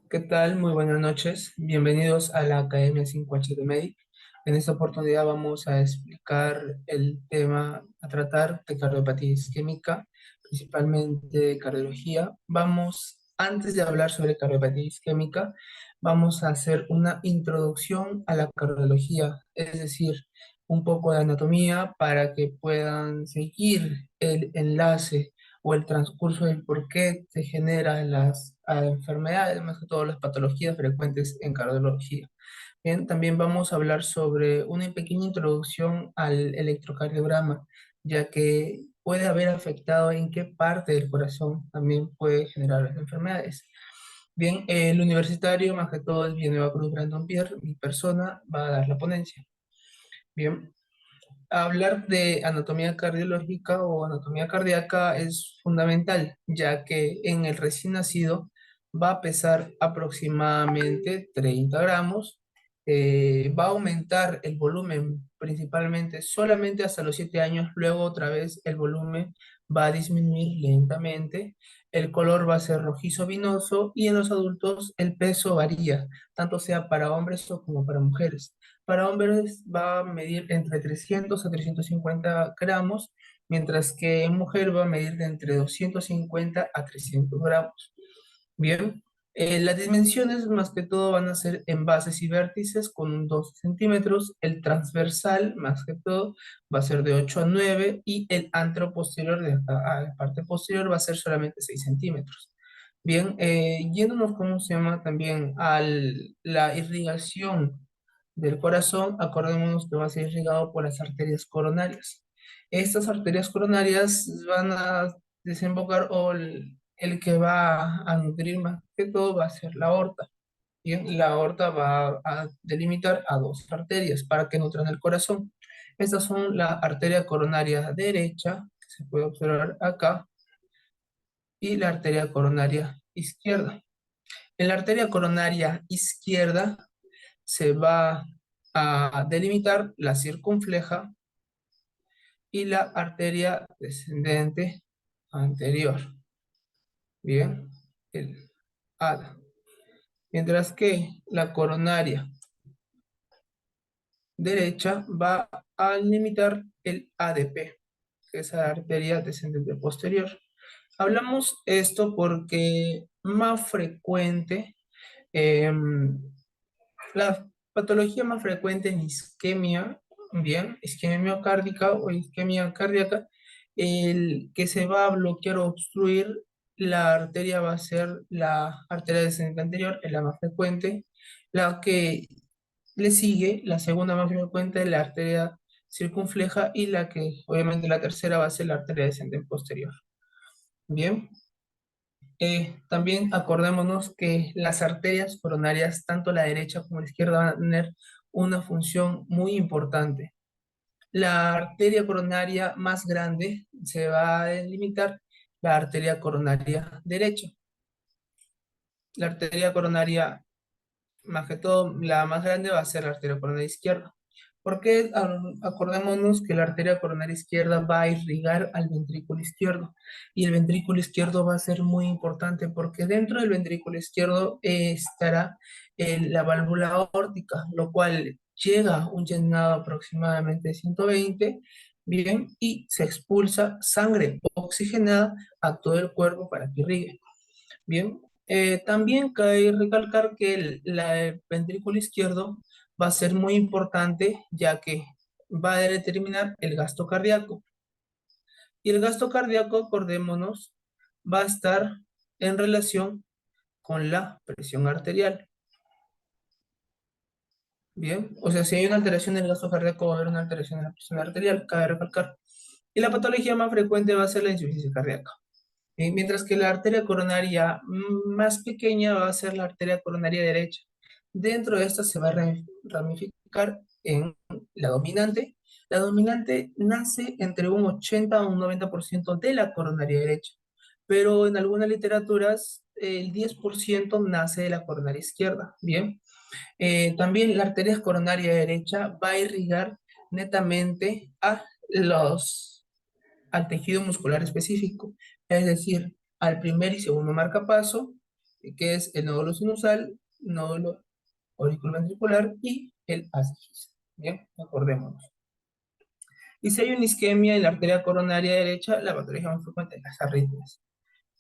¿Qué tal? Muy buenas noches. Bienvenidos a la Academia 5H de Medic. En esta oportunidad vamos a explicar el tema a tratar de cardiopatía isquémica, principalmente de cardiología. Antes de hablar sobre cardiopatía isquémica, vamos a hacer una introducción a la cardiología, es decir, un poco de anatomía para que puedan seguir el enlace o el transcurso del por qué se generan las enfermedades, más que todo las patologías frecuentes en cardiología. Bien, también vamos a hablar sobre una pequeña introducción al electrocardiograma, ya que puede haber afectado en qué parte del corazón también puede generar las enfermedades. Bien, el universitario, más que todo, es Villanueva Cruz Brandon Pierre, mi persona, va a dar la ponencia. Bien, hablar de anatomía cardiológica o anatomía cardíaca es fundamental, ya que en el recién nacido va a pesar aproximadamente 30 gramos, va a aumentar el volumen principalmente solamente hasta los 7 años, luego otra vez el volumen va a disminuir lentamente, el color va a ser rojizo vinoso y en los adultos el peso varía, tanto sea para hombres o como para mujeres. Para hombres va a medir entre 300 a 350 gramos, mientras que en mujer va a medir de entre 250 a 300 gramos. Bien, las dimensiones más que todo van a ser en bases y vértices con un 12 centímetros, el transversal más que todo va a ser de 8 a 9 y el anteroposterior de acá a la parte posterior va a ser solamente 6 centímetros. Bien, yéndonos, ¿cómo se llama? También a la irrigación del corazón, acordémonos que va a ser irrigado por las arterias coronarias. Estas arterias coronarias van a desembocar el que va a nutrir más que todo va a ser la aorta. Bien, la aorta va a delimitar a dos arterias para que nutran el corazón. Estas son la arteria coronaria derecha, que se puede observar acá, y la arteria coronaria izquierda. En la arteria coronaria izquierda se va a delimitar la circunfleja y la arteria descendente anterior. Bien, el ADA. Mientras que la coronaria derecha va a limitar el ADP, que es la arteria descendente posterior. Hablamos esto porque más frecuente, la patología más frecuente en isquemia, bien, isquemia miocárdica o isquemia cardíaca, el que se va a bloquear o obstruir la arteria va a ser la arteria descendente anterior, es la más frecuente. La que le sigue, la segunda más frecuente, es la arteria circunfleja y la que, obviamente, la tercera va a ser la arteria descendente posterior. Bien. También acordémonos que las arterias coronarias, tanto la derecha como la izquierda, van a tener una función muy importante. La arteria coronaria más grande se va a delimitar la arteria coronaria derecha. La arteria coronaria, más que todo, la más grande va a ser la arteria coronaria izquierda. Porque acordémonos que la arteria coronaria izquierda va a irrigar al ventrículo izquierdo y el ventrículo izquierdo va a ser muy importante porque dentro del ventrículo izquierdo estará la válvula aórtica, lo cual llega a un llenado aproximadamente de 120, bien, y se expulsa sangre oxigenada a todo el cuerpo para que irrigue. Bien, también cabe recalcar que el ventrículo izquierdo va a ser muy importante ya que va a determinar el gasto cardíaco. Y el gasto cardíaco, acordémonos, va a estar en relación con la presión arterial. Bien, o sea, si hay una alteración del gasto cardíaco, va a haber una alteración de la presión arterial, cabe recalcar. Y la patología más frecuente va a ser la insuficiencia cardíaca. Mientras que la arteria coronaria más pequeña va a ser la arteria coronaria derecha. Dentro de esta se va a ramificar en la dominante. La dominante nace entre un 80 a un 90% de la coronaria derecha, pero en algunas literaturas el 10% nace de la coronaria izquierda. Bien, también la arteria coronaria derecha va a irrigar netamente al tejido muscular específico, es decir, al primer y segundo marcapaso, que es el nódulo sinusal, nódulo auriculoventricular y el haz. Bien, acordémonos. Y si hay una isquemia en la arteria coronaria derecha, la patología más frecuente, las arritmias.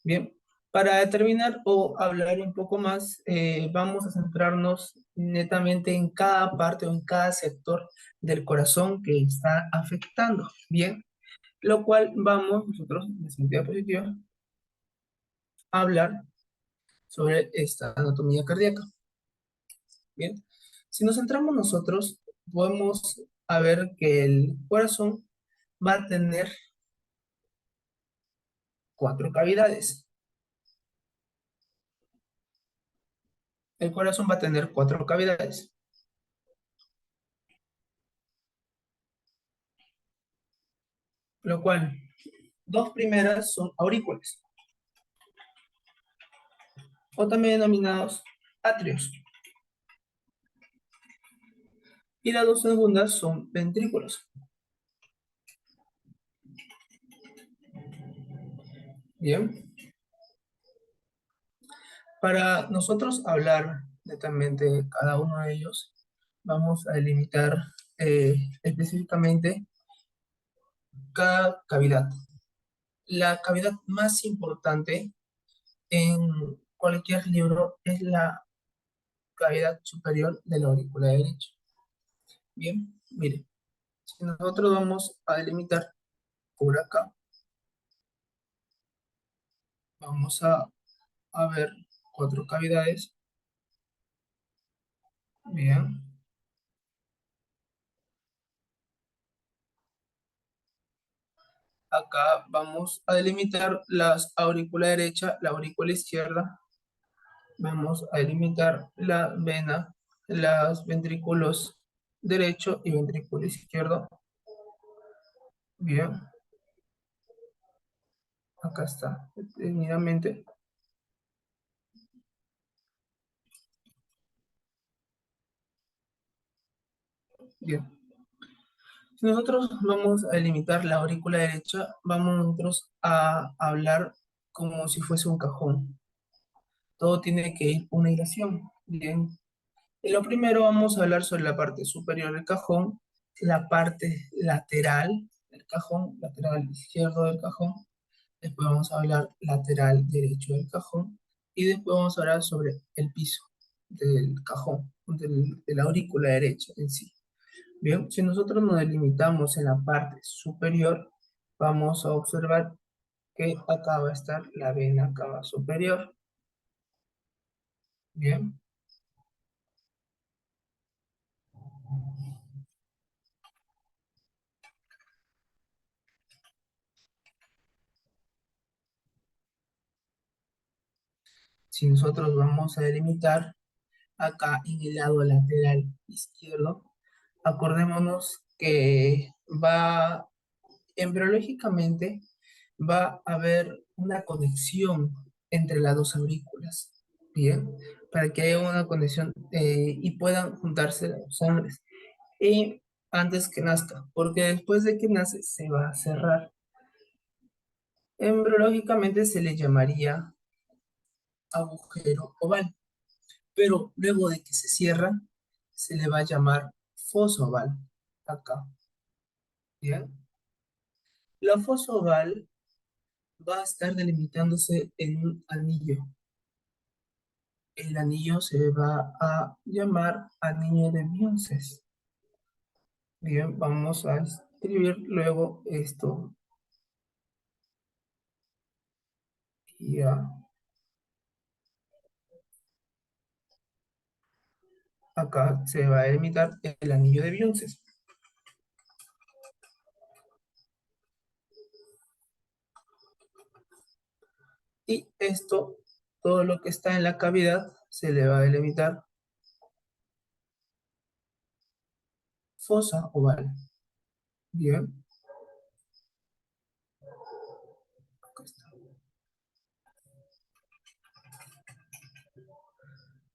Bien, para determinar o hablar un poco más, vamos a centrarnos netamente en cada parte o en cada sector del corazón que está afectando. Bien, lo cual vamos nosotros, en la siguiente diapositiva, a hablar sobre esta anatomía cardíaca. Bien, si nos centramos nosotros, podemos a ver que el corazón va a tener cuatro cavidades. El corazón va a tener cuatro cavidades, lo cual dos primeras son aurículas, o también denominados atrios, y las dos segundas son ventrículos. Bien, para nosotros hablar netamente de cada uno de ellos, vamos a delimitar específicamente cada cavidad. La cavidad más importante en cualquier libro es la cavidad superior de la aurícula derecha. Bien, mire, si nosotros vamos a delimitar por acá, vamos a ver cuatro cavidades. Bien, acá vamos a delimitar las aurícula derecha, la aurícula izquierda. Vamos a delimitar la vena, los ventrículos derecho y ventrículo izquierdo. Bien, acá está, detenidamente. Bien. Si nosotros vamos a delimitar la aurícula derecha, vamos nosotros a hablar como si fuese un cajón. Todo tiene que ir una hilación. Bien. En lo primero vamos a hablar sobre la parte superior del cajón, la parte lateral del cajón, lateral izquierdo del cajón. Después vamos a hablar lateral derecho del cajón. Y después vamos a hablar sobre el piso del cajón, de la aurícula derecha en sí. Bien, si nosotros nos delimitamos en la parte superior, vamos a observar que acá va a estar la vena cava superior. Bien, si nosotros vamos a delimitar acá en el lado lateral izquierdo, acordémonos que va, embriológicamente, va a haber una conexión entre las dos aurículas. Bien, para que haya una conexión y puedan juntarse las sangres. Y antes que nazca, porque después de que nace se va a cerrar. Embriológicamente se le llamaría agujero oval, pero luego de que se cierra, se le va a llamar fosa oval. Acá, ¿bien? La fosa oval va a estar delimitándose en un anillo. El anillo se va a llamar anillo de Bionces. Bien, vamos a escribir luego esto. Ya, acá se va a delimitar el anillo de Bionces. Y esto, todo lo que está en la cavidad, se le va a delimitar fosa oval. Bien, acá está.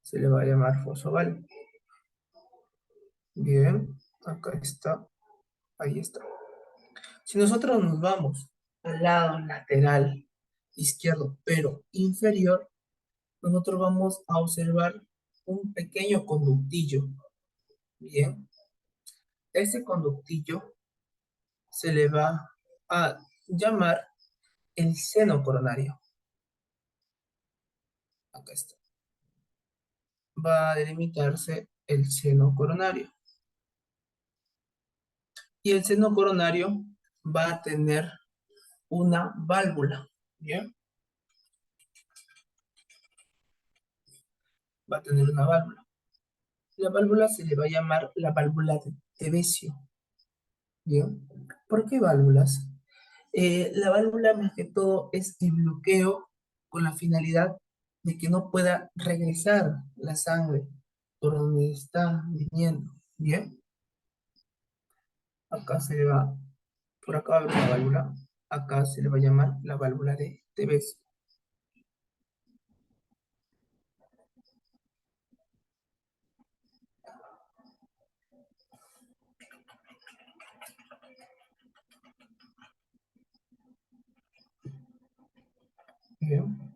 Se le va a llamar fosa oval. Bien, acá está. Ahí está. Si nosotros nos vamos al lado lateral izquierdo, pero inferior, nosotros vamos a observar un pequeño conductillo. Bien, ese conductillo se le va a llamar el seno coronario. Acá está. Va a delimitarse el seno coronario. Y el seno coronario va a tener una válvula. Bien, va a tener una válvula. La válvula se le va a llamar la válvula de Tevesio. Bien, ¿por qué válvulas? La válvula más que todo es de bloqueo con la finalidad de que no pueda regresar la sangre por donde está viniendo. Bien, acá se le va, por acá va a haber una válvula, acá se le va a llamar la válvula de Tevez. Bien,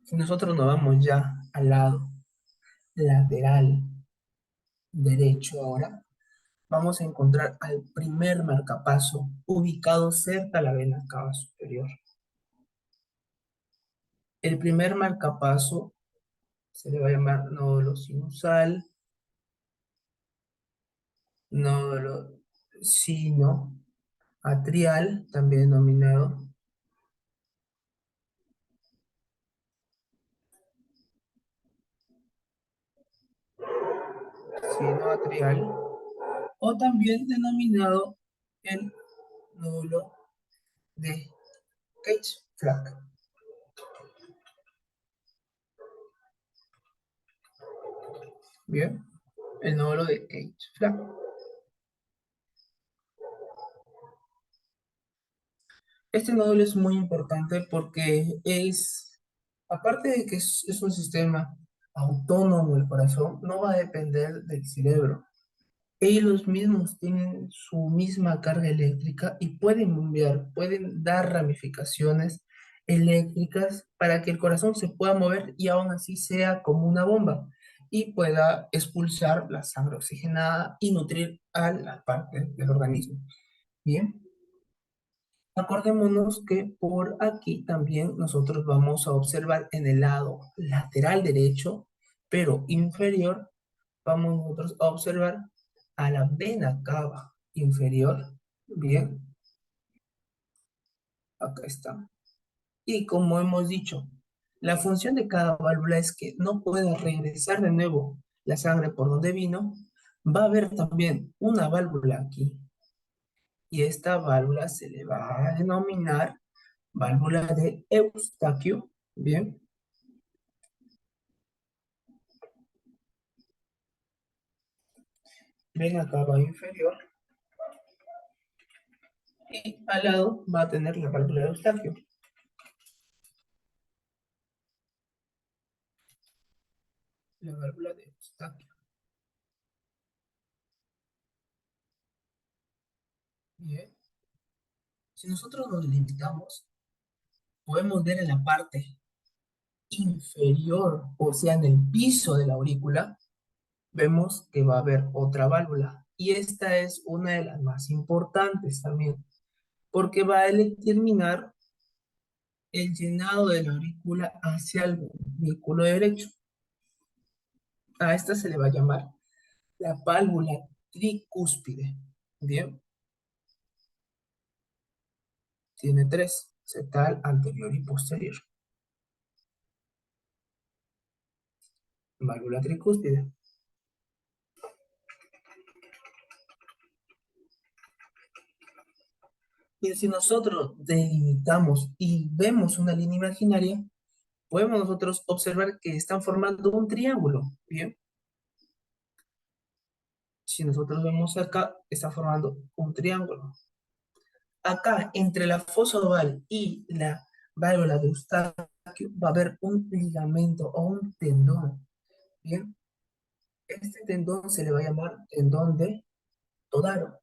si nosotros nos vamos ya al lado lateral derecho ahora, vamos a encontrar al primer marcapaso ubicado cerca a la vena cava superior. El primer marcapaso se le va a llamar nódulo sinusal, nódulo sino atrial, también denominado sino atrial, o también denominado el nódulo de Cage-Flack. Bien, el nódulo de Cage-Flack. Este nódulo es muy importante porque es, aparte de que es un sistema autónomo el corazón, no va a depender del cerebro. Ellos mismos tienen su misma carga eléctrica y pueden enviar, pueden dar ramificaciones eléctricas para que el corazón se pueda mover y aún así sea como una bomba y pueda expulsar la sangre oxigenada y nutrir a la parte del organismo. Bien, acordémonos que por aquí también nosotros vamos a observar en el lado lateral derecho, pero inferior, vamos nosotros a observar a la vena cava inferior. Bien, acá está. Y como hemos dicho, la función de cada válvula es que no pueda regresar de nuevo la sangre por donde vino. Va a haber también una válvula aquí. Y esta válvula se le va a denominar válvula de Eustaquio. Bien, vena cava inferior. Y al lado va a tener la válvula de Eustaquio. La válvula de Eustaquio. Bien. Si nosotros nos limitamos, podemos ver en la parte inferior, o sea, en el piso de la aurícula, vemos que va a haber otra válvula. Y esta es una de las más importantes también, porque va a determinar el llenado de la aurícula hacia el vehículo derecho. A esta se le va a llamar la válvula tricúspide. Bien, tiene tres, septal, anterior y posterior. Válvula tricúspide. Y si nosotros delimitamos y vemos una línea imaginaria, podemos nosotros observar que están formando un triángulo. Bien, si nosotros vemos acá, está formando un triángulo. Acá, entre la fosa oval y la válvula de Eustaquio, va a haber un ligamento o un tendón. Bien, este tendón se le va a llamar tendón de Todaro.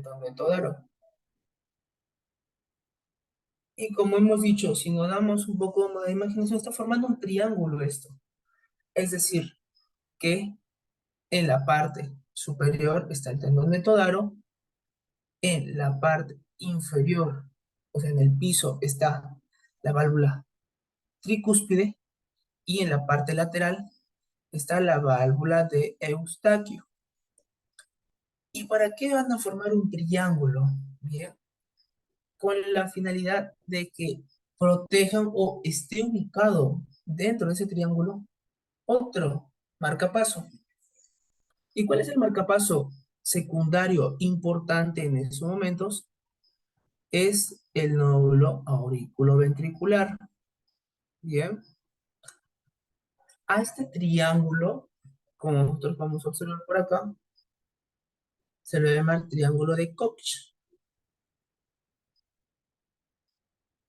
tendón todaro. Y como hemos dicho, si nos damos un poco más de imaginación, está formando un triángulo esto. Es decir, que en la parte superior está el tendón de Todaro, en la parte inferior, o sea, en el piso, está la válvula tricúspide y en la parte lateral está la válvula de Eustaquio. ¿Y para qué van a formar un triángulo? Bien, con la finalidad de que protejan o esté ubicado dentro de ese triángulo otro marcapaso. ¿Y cuál es el marcapaso secundario importante en esos momentos? Es el nódulo auriculoventricular. Bien, a este triángulo, como nosotros vamos a observar por acá, se le llama el triángulo de Koch.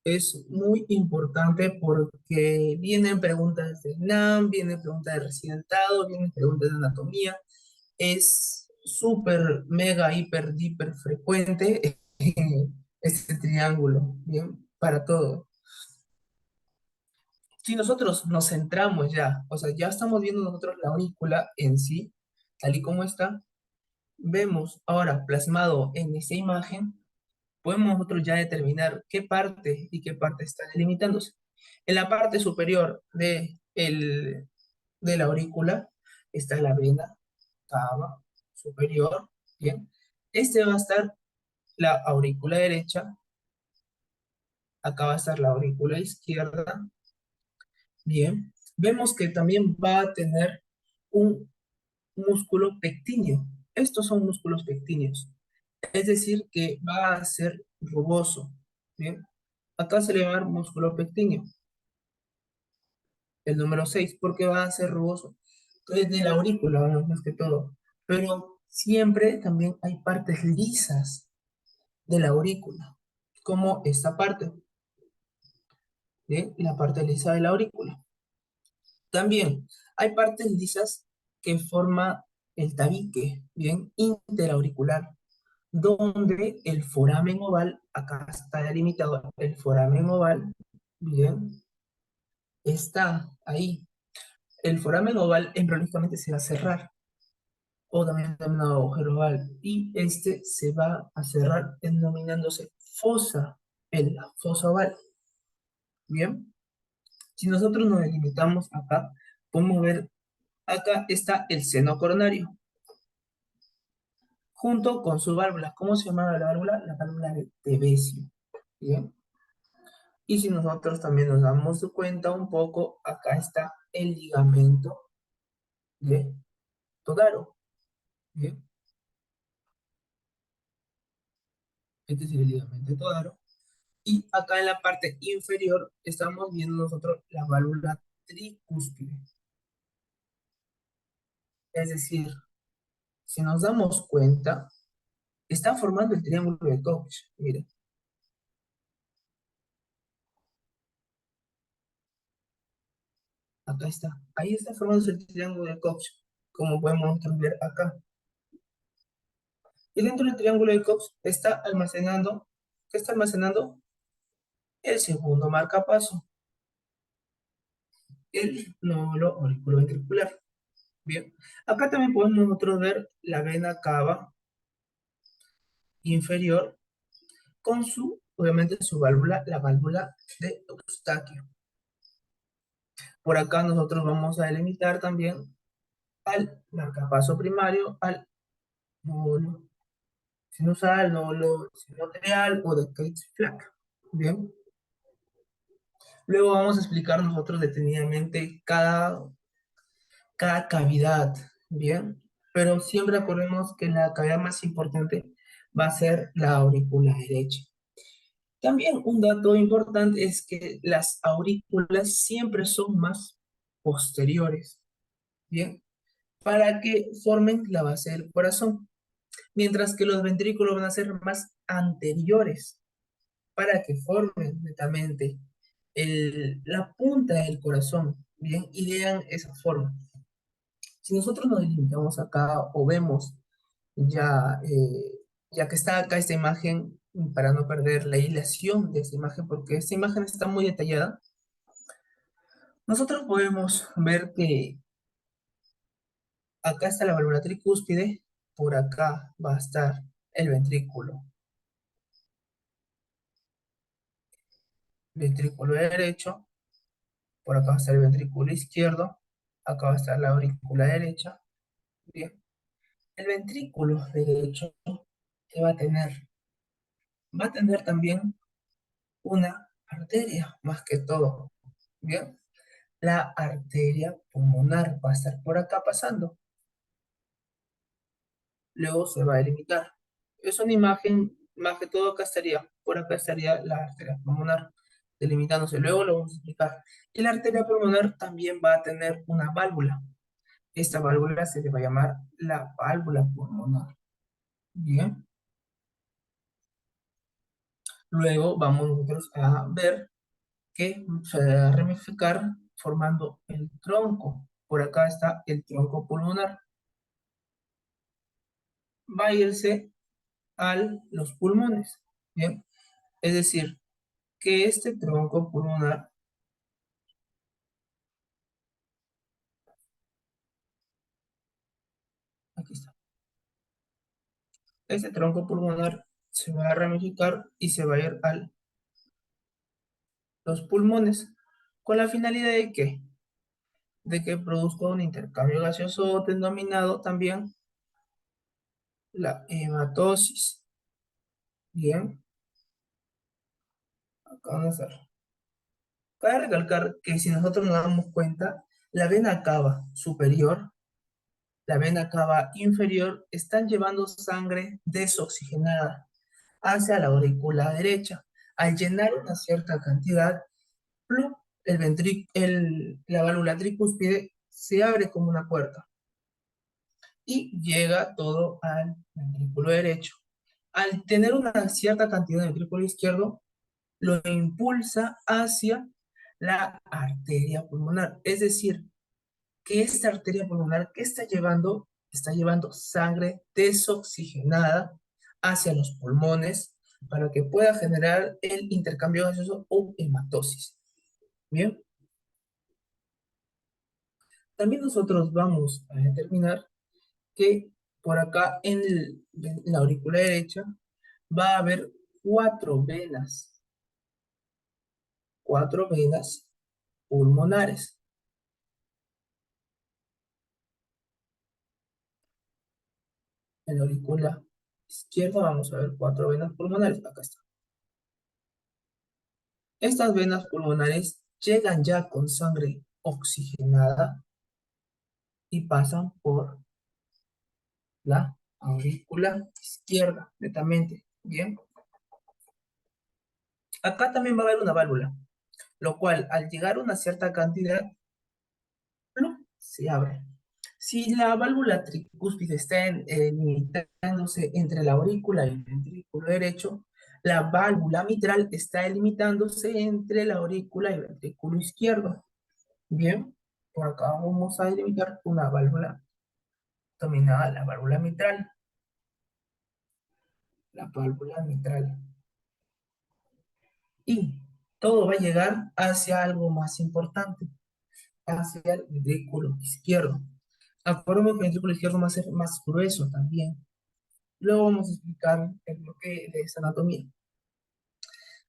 Es muy importante porque vienen preguntas de examen, vienen preguntas de residentado, vienen preguntas de anatomía. Es súper, mega, hiper, hiper frecuente este triángulo, ¿bien? Para todo. Si nosotros nos centramos ya, o sea, ya estamos viendo nosotros la aurícula en sí, tal y como está, vemos ahora plasmado en esta imagen, podemos nosotros ya determinar qué parte y qué parte está delimitándose. En la parte superior de la aurícula está la vena cava superior, ¿bien? Este va a estar la aurícula derecha, acá va a estar la aurícula izquierda, ¿bien? Vemos que también va a tener un músculo pectíneo. Estos son músculos pectíneos, es decir, que va a ser rugoso, ¿bien? Acá se le va a dar músculo pectíneo, el número 6 porque va a ser rugoso. Es de la aurícula, ¿no? Más que todo. Pero siempre también hay partes lisas de la aurícula, como esta parte, ¿bien? La parte lisa de la aurícula. También hay partes lisas que forma el tabique, ¿bien? Interauricular, donde el foramen oval, acá está delimitado, el foramen oval, bien, está ahí. El foramen oval embriológicamente se va a cerrar, o también denominado agujero oval, y este se va a cerrar denominándose fosa, el fosa oval, bien. Si nosotros nos delimitamos acá, podemos ver, acá está el seno coronario, junto con su válvula. ¿Cómo se llama la válvula? La válvula de Tevesio, bien. Y si nosotros también nos damos cuenta un poco, acá está el ligamento de Todaro. Bien, este es el ligamento de Todaro. Y acá en la parte inferior estamos viendo nosotros la válvula tricúspide. Es decir, si nos damos cuenta, está formando el triángulo de Koch. Mire, acá está. Ahí está formando el triángulo de Koch, como podemos nosotros ver acá. Y dentro del triángulo de Koch está almacenando, ¿qué está almacenando? El segundo marcapaso, el nódulo auriculoventricular. Bien, acá también podemos nosotros ver la vena cava inferior con su, obviamente, su válvula, la válvula de Eustaquio. Por acá nosotros vamos a delimitar también al marcapaso primario, al nódulo sinusal, nódulo sinoatrial o de Keitts-Flack. Bien, luego vamos a explicar nosotros detenidamente cada cavidad, ¿bien? Pero siempre acordemos que la cavidad más importante va a ser la aurícula derecha. También un dato importante es que las aurículas siempre son más posteriores, ¿bien? Para que formen la base del corazón, mientras que los ventrículos van a ser más anteriores para que formen netamente la punta del corazón, ¿bien? Y vean esa forma. Si nosotros nos delimitamos acá o vemos ya Ya que está acá esta imagen, para no perder la hilación de esta imagen, porque esta imagen está muy detallada, nosotros podemos ver que acá está la válvula tricúspide, por acá va a estar el ventrículo derecho, por acá va a estar el ventrículo izquierdo, acá va a estar la aurícula derecha. Bien, el ventrículo derecho que va a tener también una arteria, más que todo. Bien, la arteria pulmonar va a estar por acá pasando, luego se va a delimitar. Es una imagen, más que todo acá estaría, por acá estaría la arteria pulmonar delimitándose, luego lo vamos a explicar. Y la arteria pulmonar también va a tener una válvula. Esta válvula se le va a llamar la válvula pulmonar. Bien, luego vamos nosotros a ver que se va a ramificar formando el tronco. Por acá está el tronco pulmonar. Va a irse a los pulmones. Bien, es decir, que este tronco pulmonar, aquí está, este tronco pulmonar se va a ramificar y se va a ir a los pulmones, con la finalidad de que produzca un intercambio gaseoso denominado también la hematosis. Bien, acá vamos a ver. Cabe recalcar que si nosotros nos damos cuenta, la vena cava superior, la vena cava inferior están llevando sangre desoxigenada hacia la aurícula derecha. Al llenar una cierta cantidad, ¡plum!, la válvula tricúspide se abre como una puerta y llega todo al ventrículo derecho. Al tener una cierta cantidad de ventrículo izquierdo, lo impulsa hacia la arteria pulmonar. Es decir, que esta arteria pulmonar que está llevando sangre desoxigenada hacia los pulmones para que pueda generar el intercambio gaseoso o hematosis. Bien, también nosotros vamos a determinar que por acá en la aurícula derecha va a haber cuatro cuatro venas pulmonares. En la aurícula izquierda vamos a ver cuatro venas pulmonares. Acá está. Estas venas pulmonares llegan ya con sangre oxigenada y pasan por la aurícula izquierda, netamente. Bien. Acá también va a haber una válvula, lo cual al llegar a una cierta cantidad, ¡plum!, se abre. Si la válvula tricúspide está limitándose entre la aurícula y el ventrículo derecho, la válvula mitral está delimitándose entre la aurícula y el ventrículo izquierdo. Bien, por acá vamos a delimitar una válvula denominada la válvula mitral. La válvula mitral. Y todo va a llegar hacia algo más importante, hacia el ventrículo izquierdo. Acordemos que el ventrículo izquierdo va a ser más grueso también. Luego vamos a explicar el bloque de esta anatomía.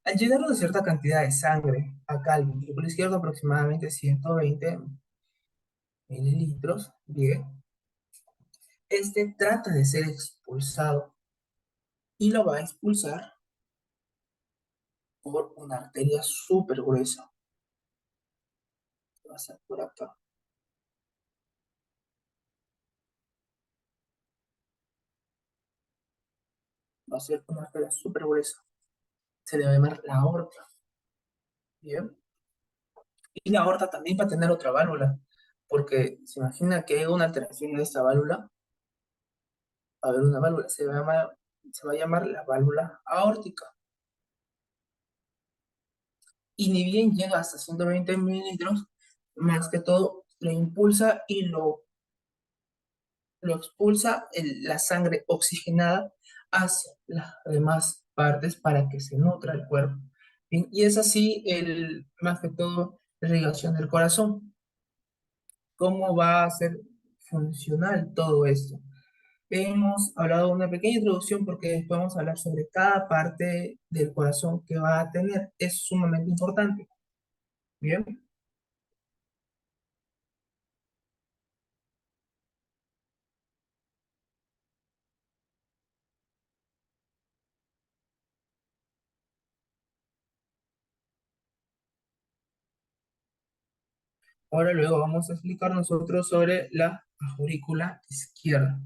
Al llegar a una cierta cantidad de sangre, acá al ventrículo izquierdo aproximadamente 120 mililitros, bien, este trata de ser expulsado y lo va a expulsar por una arteria súper gruesa. Va a ser por acá. Va a ser una arteria súper gruesa. Se le va a llamar la aorta. Bien. Y la aorta también va a tener otra válvula, porque se imagina que hay una alteración en esta válvula, va a haber una válvula, se va a llamar la válvula aórtica. Y ni bien llega hasta 120 mililitros, más que todo lo impulsa y lo expulsa la sangre oxigenada hacia las demás partes para que se nutra el cuerpo. Bien, y es así, más que todo, la irrigación del corazón. ¿Cómo va a ser funcional todo esto? Hemos hablado de una pequeña introducción porque después vamos a hablar sobre cada parte del corazón que va a tener. Es sumamente importante. Bien, ahora luego vamos a explicar nosotros sobre la aurícula izquierda.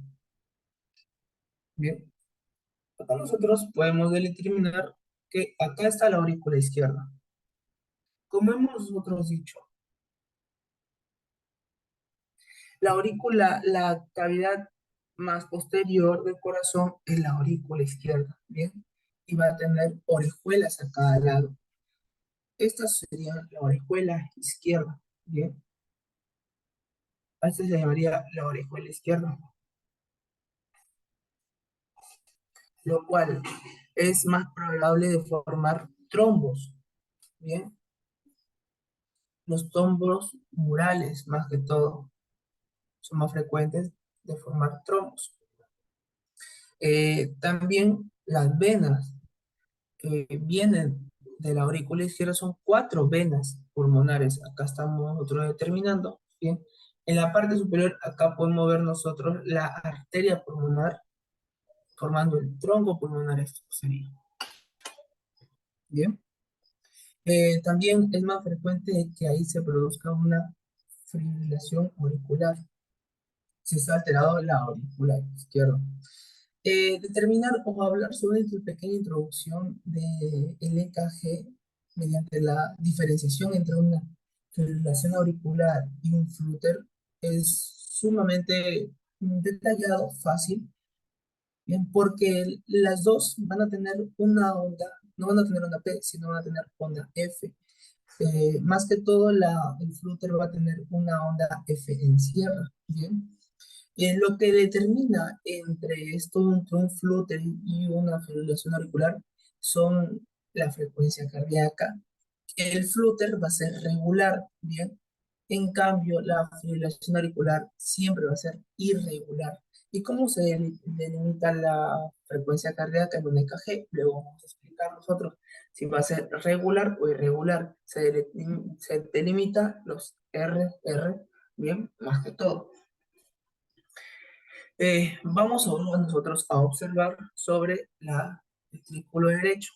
Bien, acá nosotros podemos determinar que acá está la aurícula izquierda. Como hemos nosotros dicho, la aurícula, la cavidad más posterior del corazón es la aurícula izquierda, ¿bien? Y va a tener orejuelas a cada lado. Esta sería la orejuela izquierda, ¿bien? A esta se llamaría la orejuela izquierda, lo cual es más probable de formar trombos, ¿bien? Los trombos murales, más que todo, son más frecuentes de formar trombos. También las venas que vienen de la aurícula izquierda son cuatro venas pulmonares. Acá estamos nosotros determinando, ¿bien? En la parte superior, acá podemos ver nosotros la arteria pulmonar formando el tronco pulmonar, esto sería, ¿bien? También es más frecuente que ahí se produzca una fibrilación auricular, si está alterado la aurícula izquierda. Determinar o hablar sobre esta pequeña introducción del EKG mediante la diferenciación entre una fibrilación auricular y un flúter es sumamente detallado, fácil, bien, porque las dos van a tener una onda, no van a tener onda P, sino van a tener onda F. Más que todo, el flúter va a tener una onda F en sierra, bien. Lo que determina entre esto, entre un flúter y una fibrilación auricular, son la frecuencia cardíaca. El flúter va a ser regular, ¿bien? En cambio, la fibrilación auricular siempre va a ser irregular. ¿Y cómo se delimita la frecuencia cardíaca en un EKG? Luego vamos a explicar nosotros si va a ser regular o irregular. Se delimita los RR, ¿bien? Más que todo. Vamos ahora nosotros a observar sobre la ventrículo derecho.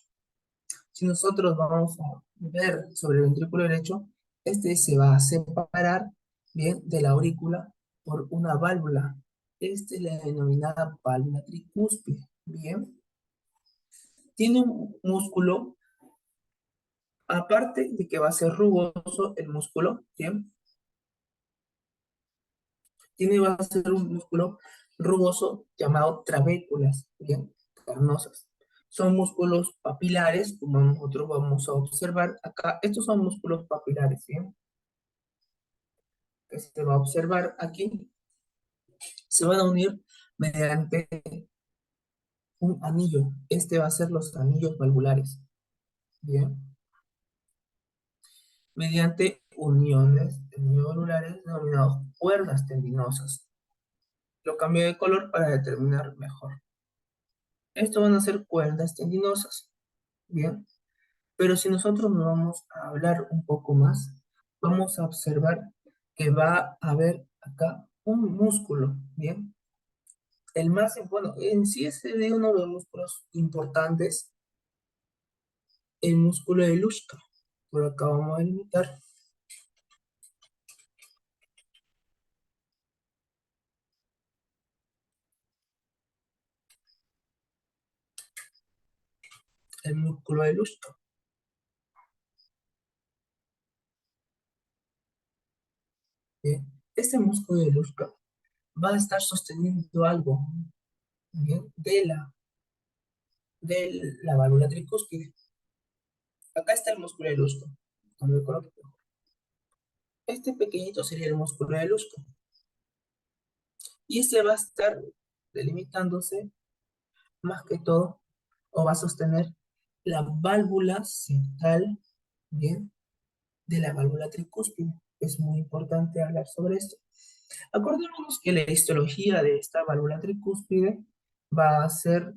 Si nosotros vamos a ver sobre el ventrículo derecho, este se va a separar bien de la aurícula por una válvula. Esta es la denominada válvula tricúspide. Bien, tiene un músculo, aparte de que va a ser rugoso el músculo, bien, va a ser un músculo rugoso llamado trabéculas, bien, carnosas. Son músculos papilares, como nosotros vamos a observar acá. Estos son músculos papilares, bien, que se va a observar aquí. Se van a unir mediante un anillo. Este va a ser los anillos valvulares, bien, mediante uniones de anillos valvulares denominados cuerdas tendinosas. Lo cambio de color para determinar mejor. Esto van a ser cuerdas tendinosas, bien. Pero si nosotros nos vamos a hablar un poco más, vamos a observar que va a haber acá un músculo, ¿bien? El más, bueno, en sí es de uno de los músculos importantes, el músculo de Lushka. Por acá vamos a delimitar el músculo de Lushka, ¿bien? Este músculo de Lushka va a estar sosteniendo algo, ¿bien? De la válvula tricúspide. Acá está el músculo de Lushka. Cambio de color. Este pequeñito sería el músculo de Lushka. Y este va a estar delimitándose más que todo, o va a sostener la válvula central, bien, de la válvula tricúspide. Es muy importante hablar sobre esto. Acordémonos que la histología de esta válvula tricúspide va a ser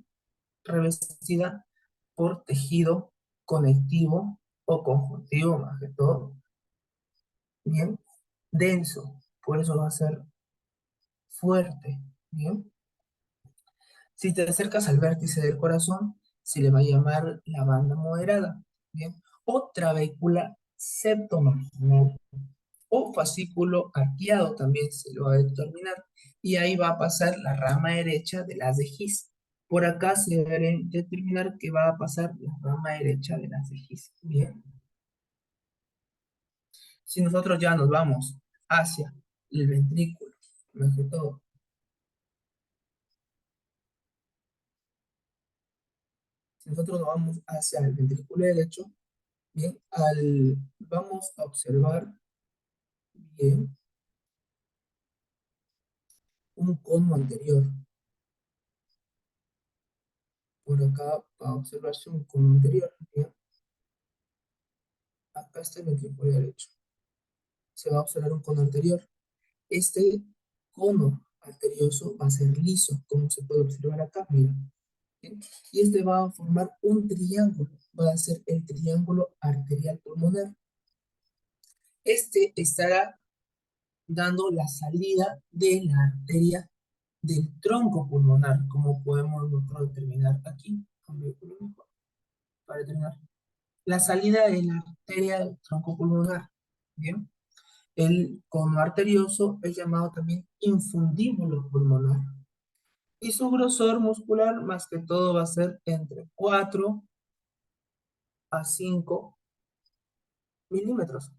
revestida por tejido conectivo o conjuntivo, más que todo, bien, denso, por eso va a ser fuerte, bien. Si te acercas al vértice del corazón, se le va a llamar la banda moderada, bien, o trabécula septomarginal, o fascículo arqueado también se lo va a determinar, y ahí va a pasar la rama derecha de las de His. Por acá se debe determinar que va a pasar la rama derecha de las de His. Bien, si nosotros ya nos vamos hacia el ventrículo, más que todo, si nosotros nos vamos hacia el ventrículo derecho, bien, vamos a observar bien un cono anterior. Por acá va a observarse un cono anterior. Bien, acá está el ventrículo derecho. Se va a observar un cono anterior. Este cono arterioso va a ser liso, como se puede observar acá, mira. ¿Bien? Y este va a formar un triángulo, va a ser el triángulo arterial pulmonar. Este estará dando la salida de la arteria del tronco pulmonar, como podemos nosotros determinar aquí, para determinar la salida de la arteria del tronco pulmonar. Bien, el cono arterioso es llamado también infundíbulo pulmonar. Y su grosor muscular, más que todo, va a ser entre 4 a 5 milímetros.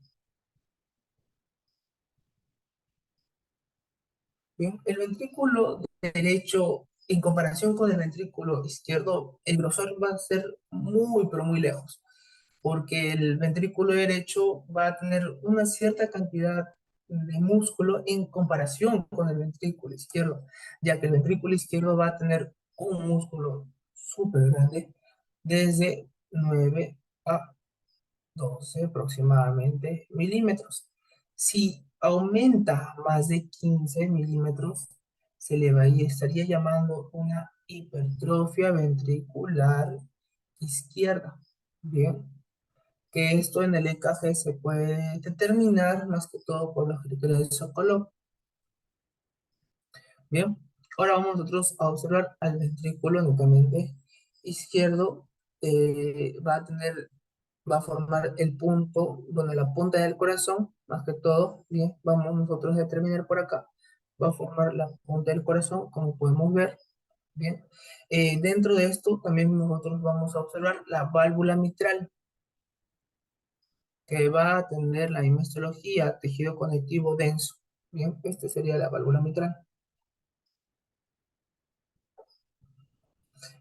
Bien, el ventrículo derecho, en comparación con el ventrículo izquierdo, el grosor va a ser muy, pero muy lejos, porque el ventrículo derecho va a tener una cierta cantidad de músculo en comparación con el ventrículo izquierdo, ya que el ventrículo izquierdo va a tener un músculo súper grande, desde 9 a 12 aproximadamente milímetros. Si aumenta más de 15 milímetros, se le estaría llamando una hipertrofia ventricular izquierda. Bien, que esto en el EKG se puede determinar más que todo por los criterios de Sokolov. Bien, ahora vamos nosotros a observar al ventrículo netamente izquierdo. Va a tener, va a formar el punto donde la punta del corazón, más que todo, bien, vamos nosotros a determinar por acá, va a formar la punta del corazón, como podemos ver, bien. Dentro de esto también nosotros vamos a observar la válvula mitral, que va a tener la misma histología, tejido conectivo denso, bien, este sería la válvula mitral.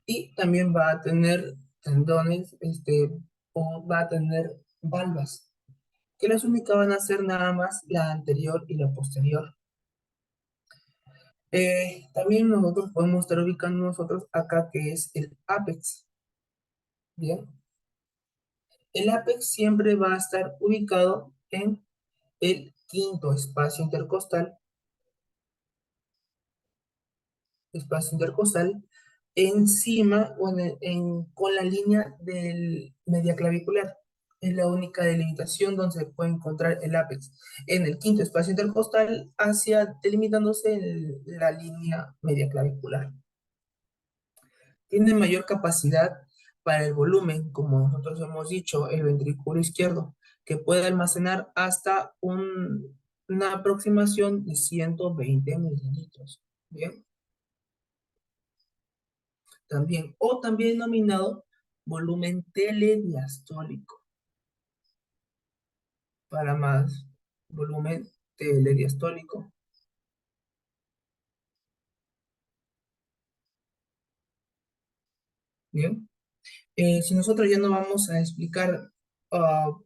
Y también va a tener tendones, o va a tener valvas, que las únicas van a ser nada más la anterior y la posterior. También nosotros podemos estar ubicando nosotros acá que es el ápex, ¿bien? El ápex siempre va a estar ubicado en el quinto espacio intercostal, encima o con la línea del media clavicular. Es la única delimitación donde se puede encontrar el ápex. En el quinto espacio intercostal, hacia delimitándose la línea media clavicular. Tiene mayor capacidad para el volumen, como nosotros hemos dicho, el ventrículo izquierdo, que puede almacenar hasta una aproximación de 120 mililitros. Bien, también, o también denominado volumen telediastólico, para más volumen telediastólico. Bien, si nosotros ya no vamos a explicar,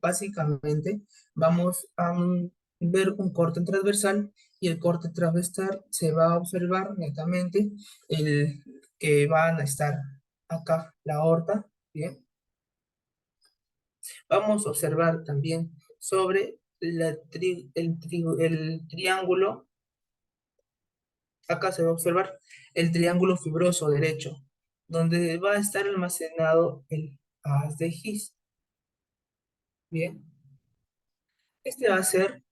básicamente, vamos a ver un corte transversal y el corte transversal se va a observar netamente el que van a estar acá la aorta, ¿bien? Vamos a observar también sobre el triángulo, acá se va a observar el triángulo fibroso derecho, donde va a estar almacenado el haz de His, ¿bien? Este va a ser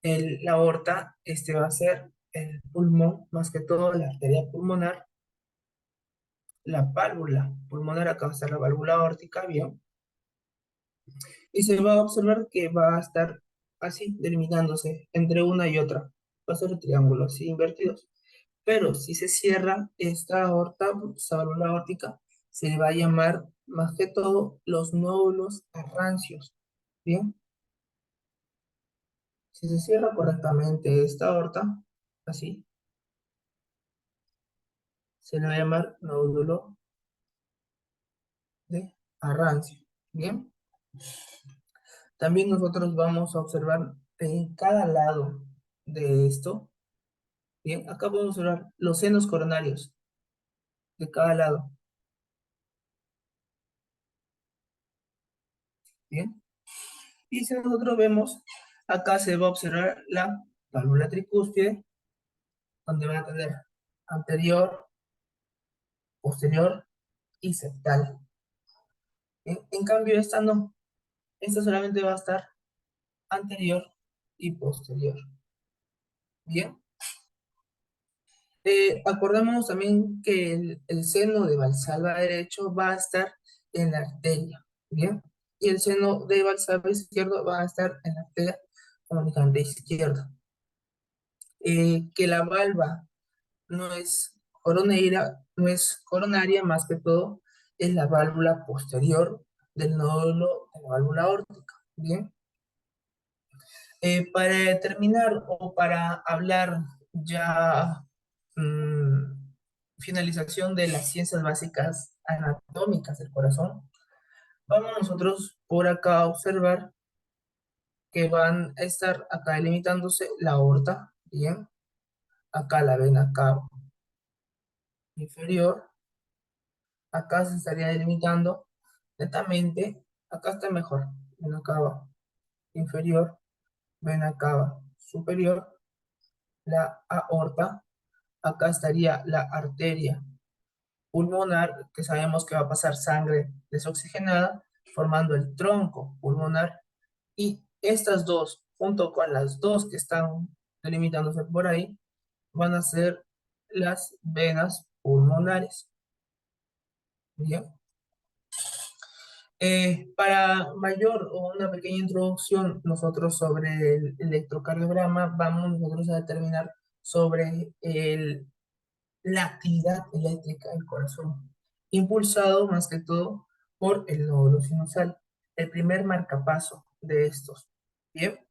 la aorta, este va a ser el pulmón, más que todo la arteria pulmonar, la válvula pulmonar, acá va a estar la válvula aórtica, bien, y se va a observar que va a estar así, delimitándose entre una y otra. Va a ser un triángulo así invertidos. Pero si se cierra esta aorta, esta válvula aórtica, se le va a llamar más que todo los nódulos arrancios. Bien, si se cierra correctamente esta aorta, así, se le va a llamar nódulo de arrancio. Bien, también nosotros vamos a observar en cada lado de esto. Bien, acá podemos observar los senos coronarios de cada lado. Bien, y si nosotros vemos, acá se va a observar la válvula tricúspide, donde van a tener anterior, posterior y septal. En cambio, esta no, esta solamente va a estar anterior y posterior. Bien, acordamos también que el seno de Valsalva derecho va a estar en la arteria, ¿bien? Y el seno de Valsalva izquierdo va a estar en la arteria comunicante izquierda. Que la valva no es coronaria, más que todo es la válvula posterior del nódulo de la válvula aórtica, ¿bien? Para terminar o para hablar ya finalización de las ciencias básicas anatómicas del corazón, vamos nosotros por acá a observar que van a estar acá delimitándose la aorta, ¿bien? Acá la vena cava inferior, acá se estaría delimitando netamente, acá está mejor, vena cava inferior, vena cava superior, la aorta, acá estaría la arteria pulmonar, que sabemos que va a pasar sangre desoxigenada, formando el tronco pulmonar, y estas dos, junto con las dos que están delimitándose por ahí, van a ser las venas pulmonares. Bien. Para mayor o una pequeña introducción, nosotros sobre el electrocardiograma vamos nosotros a determinar sobre la actividad eléctrica del corazón, impulsado más que todo por el nódulo sinusal, el primer marcapaso de estos. Bien,